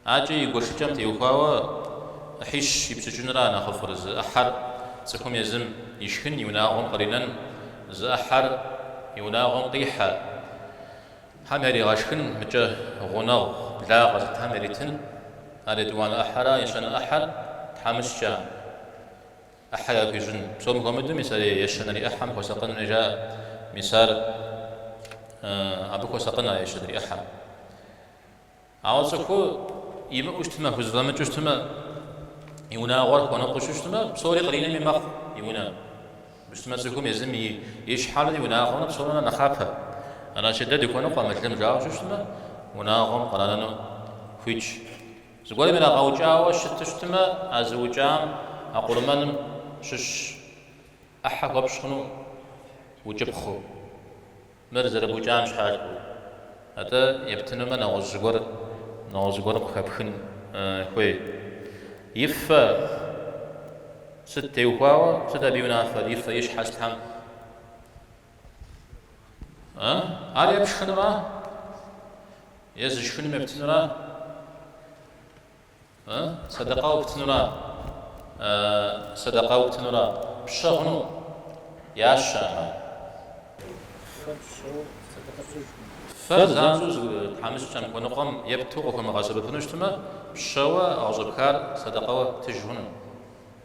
أجي يقولشجم تيوخاوة حيش يبسجون رانا خفرز أحر سكم يزم يشكن يناغم قرينا ز أحر يناغم قيحة حمري غشكن مجه غناغ لا غزت حمريتن هذا دوان أحرا يشن أحر تحمس جام أحيا بيجن بسوم قمدو مثال يشنري أحم وسقن نجا مثال أبوك وسقنا يشنري أحم عاوزكو يما أجتمع هزلمة أجتمع يونا غرق ونقش أجتمع بصوري قرينا من مخ يونا أجتمع سكوم يزم يشحال يونا غرق بصورنا نخافها أنا شدد يكون قام مثل جاوش أجتمع ونا غرق قرانا فيش زقولي من أغوجاوة شت أجتمع أزوجام أقول من شش أحق وبشخنو وجبخو مرزر أبو جام شحاجبو هذا يبتنو من نوزغور بخبخن خوي يفا ستة يوخاوا ستة بيونافر يفا يشحس تام علي بشخن را يزشخن مبتن را صدقاو بتن را صدقاو بتن را بشغنو ياشا فزانزوز حامس جام ونقام يبتوغ كما غاسب بنشتما بشوا أغزبكار صدقاو تجهنو